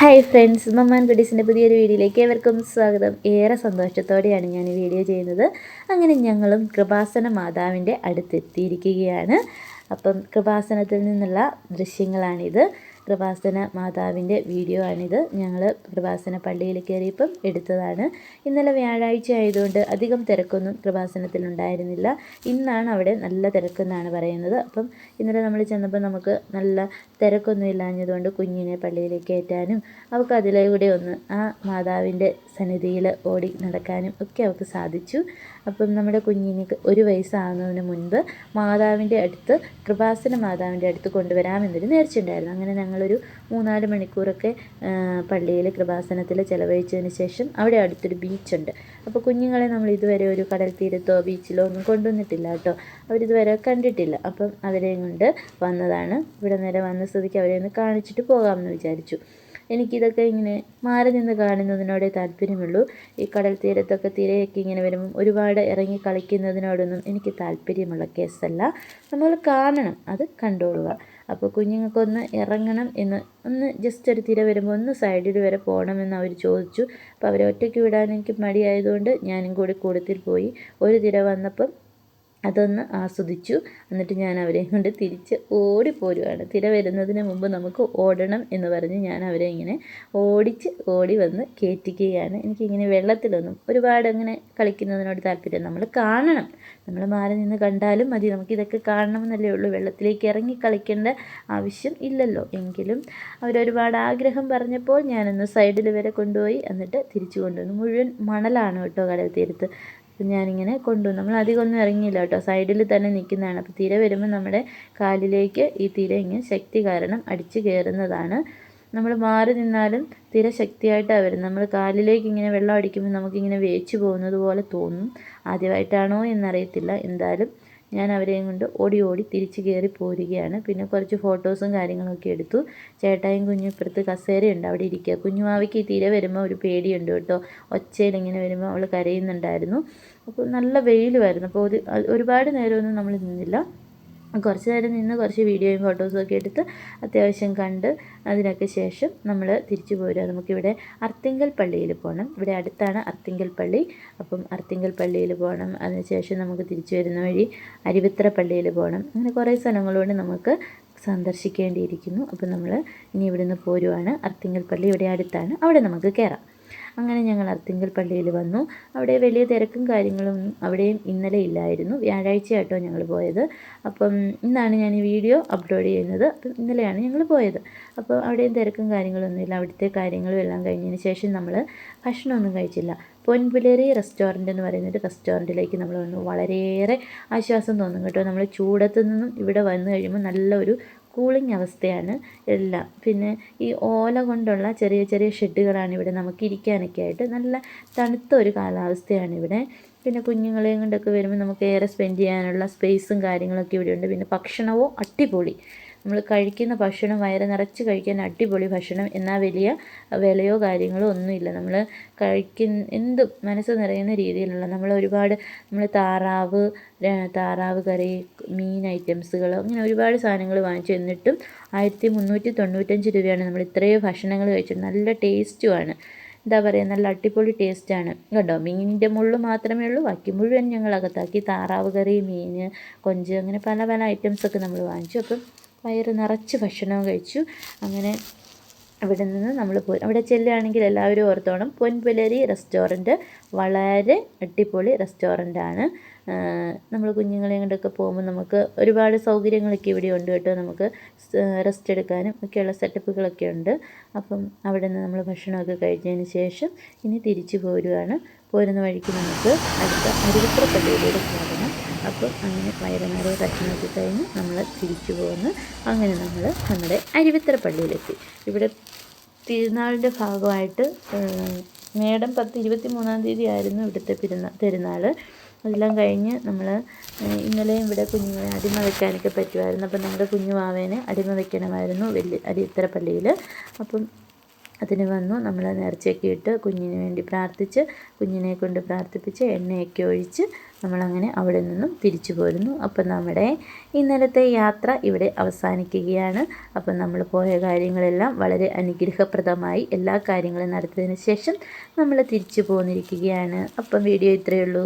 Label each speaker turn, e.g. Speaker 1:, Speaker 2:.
Speaker 1: Hi friends, മമ്മാൻ കുട്ടീസിൻ്റെ പുതിയൊരു വീഡിയോയിലേക്ക് ഏവർക്കും സ്വാഗതം. ഏറെ സന്തോഷത്തോടെയാണ് ഞാൻ ഈ വീഡിയോ ചെയ്യുന്നത്. അങ്ങനെ ഞങ്ങളും കൃപാസന മാതാവിൻ്റെ അടുത്തെത്തിയിരിക്കുകയാണ്. അപ്പം കൃപാസനത്തിൽ നിന്നുള്ള ദൃശ്യങ്ങളാണിത്. കൃപാസന മാതാവിൻ്റെ വീഡിയോ ആണിത്. ഞങ്ങൾ കൃപാസന പള്ളിയിൽ കയറിയപ്പം എടുത്തതാണ്. ഇന്നലെ വ്യാഴാഴ്ച ആയതുകൊണ്ട് അധികം തിരക്കൊന്നും കൃപാസനത്തിലുണ്ടായിരുന്നില്ല. ഇന്നാണ് അവിടെ നല്ല തിരക്കെന്നാണ് പറയുന്നത്. അപ്പം ഇന്നലെ നമ്മൾ ചെന്നപ്പോൾ നമുക്ക് നല്ല തിരക്കൊന്നും ഇല്ലാഞ്ഞതുകൊണ്ട് കുഞ്ഞിനെ പള്ളിയിലേക്ക് കയറ്റാനും അവൾക്ക് അതിലൂടെ ഒന്ന് ആ മാതാവിൻ്റെ സന്നിധിയിൽ ഓടി നടക്കാനും ഒക്കെ അവൾക്ക് സാധിച്ചു. അപ്പം നമ്മുടെ കുഞ്ഞിന് 1 വയസ്സാകുന്നതിന് മുൻപ് മാതാവിൻ്റെ അടുത്ത് കൃപാസന മാതാവിൻ്റെ അടുത്ത് കൊണ്ടുവരാമെന്നൊരു നേർച്ചയുണ്ടായിരുന്നു. അങ്ങനെ ഞങ്ങളൊരു 3-4 മണിക്കൂറൊക്കെ പള്ളിയിൽ കൃപാസനത്തിൽ ചിലവഴിച്ചതിന് ശേഷം അവിടെ അടുത്തൊരു ബീച്ചുണ്ട്. അപ്പോൾ കുഞ്ഞുങ്ങളെ നമ്മൾ ഇതുവരെ ഒരു കടൽ തീരത്തോ ബീച്ചിലോ ഒന്നും കൊണ്ടുവന്നിട്ടില്ല കേട്ടോ. അവരിതുവരെ കണ്ടിട്ടില്ല. അപ്പം അവരെയും കൊണ്ട് വന്നതാണ്. ഇവിടെ നേരെ വന്ന സ്ഥിതിക്ക് അവരെ ഒന്ന് കാണിച്ചിട്ട് പോകാമെന്ന് വിചാരിച്ചു. എനിക്കിതൊക്കെ ഇങ്ങനെ മാറി നിന്ന് കാണുന്നതിനോടേ താല്പര്യമുള്ളൂ. ഈ കടൽ തീരത്തൊക്കെ തിരയൊക്കെ ഇങ്ങനെ വരുമ്പം ഒരുപാട് ഇറങ്ങി കളിക്കുന്നതിനോടൊന്നും എനിക്ക് താല്പര്യമുള്ള കേസല്ല. നമ്മൾ കാണണം, അത് കണ്ടോളുക. അപ്പോൾ കുഞ്ഞുങ്ങൾക്കൊന്ന് ഇറങ്ങണം എന്ന് ഒന്ന് ജസ്റ്റ് ഒരു തിര വരുമ്പോൾ ഒന്ന് സൈഡിൽ വരെ പോകണമെന്ന് അവർ ചോദിച്ചു. അപ്പോൾ അവരെ ഒറ്റയ്ക്ക് വിടാൻ എനിക്ക് മടിയായതുകൊണ്ട് ഞാനും കൂടി കൂട്ടത്തിൽ പോയി. ഒരു തിര വന്നപ്പം അതൊന്ന് ആസ്വദിച്ചു. എന്നിട്ട് ഞാൻ അവരെ കൊണ്ട് തിരിച്ച് ഓടിപ്പോരുകയാണ്. തിര വരുന്നതിന് മുമ്പ് നമുക്ക് ഓടണം എന്ന് പറഞ്ഞ് ഞാൻ അവരെ ഇങ്ങനെ ഓടി വന്ന് കയറ്റിക്കുകയാണ്. എനിക്കിങ്ങനെ വെള്ളത്തിലൊന്നും ഒരുപാട് അങ്ങനെ കളിക്കുന്നതിനോട് താല്പര്യം. നമ്മൾ കാണണം, നമ്മൾ മാറി നിന്ന് കണ്ടാലും മതി. നമുക്കിതൊക്കെ കാണണമെന്നല്ലേ ഉള്ളൂ. വെള്ളത്തിലേക്ക് ഇറങ്ങി കളിക്കേണ്ട ആവശ്യം ഇല്ലല്ലോ. എങ്കിലും അവരൊരുപാട് ആഗ്രഹം പറഞ്ഞപ്പോൾ ഞാനൊന്ന് സൈഡിൽ വരെ കൊണ്ടുപോയി എന്നിട്ട് തിരിച്ചു കൊണ്ടുവന്നു. മുഴുവൻ മണലാണ് കേട്ടോ കടൽ തീരത്ത്. അപ്പം ഞാനിങ്ങനെ കൊണ്ടുവന്നു. നമ്മൾ അധികമൊന്നും ഇറങ്ങിയില്ല കേട്ടോ, സൈഡിൽ തന്നെ നിൽക്കുന്നതാണ്. അപ്പോൾ തിര വരുമ്പോൾ നമ്മുടെ കാലിലേക്ക് ഈ തിര ഇങ്ങനെ ശക്തി കാരണം അടിച്ച് കയറുന്നതാണ്. നമ്മൾ മാറി നിന്നാലും തിര ശക്തിയായിട്ടാണ് വരുന്നത്. നമ്മൾ കാലിലേക്ക് ഇങ്ങനെ വെള്ളം അടിക്കുമ്പോൾ നമുക്കിങ്ങനെ വേച്ച് പോകുന്നത് പോലെ തോന്നും. ആദ്യമായിട്ടാണോ എന്നറിയത്തില്ല. എന്തായാലും ഞാൻ അവരെയും കൊണ്ട് ഓടി തിരിച്ച് കയറി പോരുകയാണ്. പിന്നെ കുറച്ച് ഫോട്ടോസും കാര്യങ്ങളൊക്കെ എടുത്തു. ചേട്ടായും കുഞ്ഞും ഇപ്പുറത്ത് കസേരയുണ്ട്, അവിടെ ഇരിക്കുക. കുഞ്ഞുമാവിക്ക് ഈ തിര വരുമ്പോൾ ഒരു പേടിയുണ്ട് കേട്ടോ. ഒച്ചയിൽ ഇങ്ങനെ വരുമ്പോൾ അവൾ കരയുന്നുണ്ടായിരുന്നു. അപ്പോൾ നല്ല വെയിലുമായിരുന്നു. അപ്പോൾ ഒരുപാട് നേരമൊന്നും നമ്മൾ നിന്നില്ല. കുറച്ച് നേരം നിന്ന് കുറച്ച് വീഡിയോയും ഫോട്ടോസും ഒക്കെ എടുത്ത് അത്യാവശ്യം കണ്ട് അതിനൊക്കെ ശേഷം നമ്മൾ തിരിച്ചു പോരുക. നമുക്കിവിടെ അർത്തിങ്കൽ പള്ളിയിൽ പോകണം. ഇവിടെ അടുത്താണ് അർത്തിങ്കൽ പള്ളി. അപ്പം അർത്തിങ്കൽ പള്ളിയിൽ പോകണം. അതിനുശേഷം നമുക്ക് തിരിച്ചു വരുന്ന വഴി അരുവിത്ര പള്ളിയിൽ പോകണം. അങ്ങനെ കുറേ സ്ഥലങ്ങളുകൊണ്ട് നമുക്ക് സന്ദർശിക്കേണ്ടിയിരിക്കുന്നു. അപ്പം നമ്മൾ ഇനി ഇവിടുന്ന് പോരുവാണ്. അർത്തിങ്കൽ പള്ളി ഇവിടെ അടുത്താണ്, അവിടെ നമുക്ക് കയറാം. അങ്ങനെ ഞങ്ങൾ അർത്തിങ്കൽ പള്ളിയിൽ വന്നു. അവിടെ വലിയ തിരക്കും കാര്യങ്ങളൊന്നും അവിടെയും ഇന്നലെ ഇല്ലായിരുന്നു. വ്യാഴാഴ്ച ആയിട്ടോ ഞങ്ങൾ പോയത്. അപ്പം ഇന്നാണ് ഞാൻ ഈ വീഡിയോ അപ്ലോഡ് ചെയ്യുന്നത്. അപ്പം ഇന്നലെയാണ് ഞങ്ങൾ പോയത്. അപ്പോൾ അവിടെയും തിരക്കും കാര്യങ്ങളൊന്നുമില്ല. അവിടുത്തെ കാര്യങ്ങളും എല്ലാം കഴിഞ്ഞതിന് ശേഷം നമ്മൾ ഭക്ഷണമൊന്നും കഴിച്ചില്ല. പൊൻപുലരി റെസ്റ്റോറൻറ്റ് എന്ന് പറയുന്നൊരു റെസ്റ്റോറൻറ്റിലേക്ക് നമ്മൾ വന്നു. വളരെയേറെ ആശ്വാസം തോന്നും കേട്ടോ. നമ്മൾ ചൂടത്തു നിന്നും ഇവിടെ വന്നു കഴിയുമ്പോൾ നല്ലൊരു കൂളിംഗ് അവസ്ഥയാണ് എല്ലാം. പിന്നെ ഈ ഓല കൊണ്ടുള്ള ചെറിയ ചെറിയ ഷെഡുകളാണ് ഇവിടെ നമുക്ക് ഇരിക്കാനൊക്കെ ആയിട്ട്. നല്ല തണുത്ത ഒരു കാലാവസ്ഥയാണ് ഇവിടെ. പിന്നെ കുഞ്ഞുങ്ങളെയും കൊണ്ടൊക്കെ വരുമ്പോൾ നമുക്ക് ഏറെ സ്പെൻഡ് ചെയ്യാനുള്ള സ്പേസും കാര്യങ്ങളൊക്കെ ഇവിടെയുണ്ട്. പിന്നെ ഭക്ഷണവും അടിപൊളി. നമ്മൾ കഴിക്കുന്ന ഭക്ഷണം വയറ് നിറച്ച് കഴിക്കാൻ അടിപൊളി ഭക്ഷണം. എന്നാൽ വലിയ വിലയോ കാര്യങ്ങളോ ഒന്നുമില്ല. നമ്മൾ എന്തും മനസ്സ് നിറയുന്ന രീതിയിലുള്ള നമ്മൾ താറാവ് കറി, മീൻ ഐറ്റംസുകൾ, അങ്ങനെ ഒരുപാട് സാധനങ്ങൾ വാങ്ങിച്ചു. എന്നിട്ടും 1395 രൂപയാണ് നമ്മൾ ഇത്രയും ഭക്ഷണങ്ങൾ കഴിച്ചത്. നല്ല ടേസ്റ്റുമാണ്. എന്താ പറയുക, നല്ല അടിപൊളി ടേസ്റ്റാണ് കേട്ടോ. മീനിൻ്റെ മുള്ള് മാത്രമേ ഉള്ളൂ, ബാക്കി മുഴുവൻ ഞങ്ങൾ അകത്താക്കി. താറാവ് കറി, മീൻ, കൊഞ്ച്, അങ്ങനെ പല പല ഐറ്റംസൊക്കെ നമ്മൾ വാങ്ങിച്ചു. അപ്പം വയറ് നിറച്ച് ഭക്ഷണവും കഴിച്ചു. അങ്ങനെ അവിടെ നിന്ന് നമ്മൾ പോയി. അവിടെ ചെല്ലുകയാണെങ്കിൽ എല്ലാവരും ഓർത്തോണം, പൊൻപുലരി റെസ്റ്റോറൻറ്റ് വളരെ അടിപൊളി റെസ്റ്റോറൻറ്റാണ്. നമ്മൾ കുഞ്ഞുങ്ങളെയും കൊണ്ടൊക്കെ പോകുമ്പോൾ നമുക്ക് ഒരുപാട് സൗകര്യങ്ങളൊക്കെ ഇവിടെ ഉണ്ട് കേട്ടോ. നമുക്ക് റെസ്റ്റ് എടുക്കാനും ഒക്കെയുള്ള സെറ്റപ്പുകളൊക്കെ ഉണ്ട്. അപ്പം അവിടെ നിന്ന് നമ്മൾ ഭക്ഷണമൊക്കെ കഴിച്ചതിന് ശേഷം ഇനി തിരിച്ചു പോരുകയാണ്. പോരുന്ന വഴിക്ക് നമുക്ക് അടുത്ത അരുവിത്ര പള്ളിയിലൂടെ പോകണം. അപ്പം അങ്ങനെ വയറ് നിറയെ ഭക്ഷണമൊക്കെ കഴിഞ്ഞ് നമ്മൾ തിരിച്ചു പോകുന്നു. അങ്ങനെ നമ്മൾ നമ്മുടെ അരുവിത്ര പള്ളിയിലെത്തി. ഇവിടെ തിരുനാളിൻ്റെ ഭാഗമായിട്ട് മേടം 23-ാം തീയതി ആയിരുന്നു ഇവിടുത്തെ പെരുന്നാൾ. അതെല്ലാം കഴിഞ്ഞ് നമ്മൾ ഇന്നലെയും ഇവിടെ കുഞ്ഞുങ്ങളെ അടിമ വയ്ക്കാനൊക്കെ പറ്റുമായിരുന്നു. അപ്പം നമ്മുടെ കുഞ്ഞുമാവേനെ അടിമ വയ്ക്കണമായിരുന്നു അരുവിത്ര പള്ളിയിൽ. അപ്പം അതിന് വന്നു. നമ്മൾ നേർച്ചയൊക്കെ ഇട്ട് കുഞ്ഞിന് വേണ്ടി പ്രാർത്ഥിച്ച്, കുഞ്ഞിനെ കൊണ്ട് പ്രാർത്ഥിപ്പിച്ച് എണ്ണയൊക്കെ ഒഴിച്ച് നമ്മളങ്ങനെ അവിടെ നിന്നും തിരിച്ചു പോരുന്നു. അപ്പം നമ്മുടെ ഇന്നലത്തെ യാത്ര ഇവിടെ അവസാനിക്കുകയാണ്. അപ്പം നമ്മൾ പോയ കാര്യങ്ങളെല്ലാം വളരെ അനുഗ്രഹപ്രദമായി എല്ലാ കാര്യങ്ങളും നടത്തിയതിന് ശേഷം നമ്മൾ തിരിച്ചു പോന്നിരിക്കുകയാണ്. അപ്പം വീഡിയോ ഇത്രയേ ഉള്ളൂ.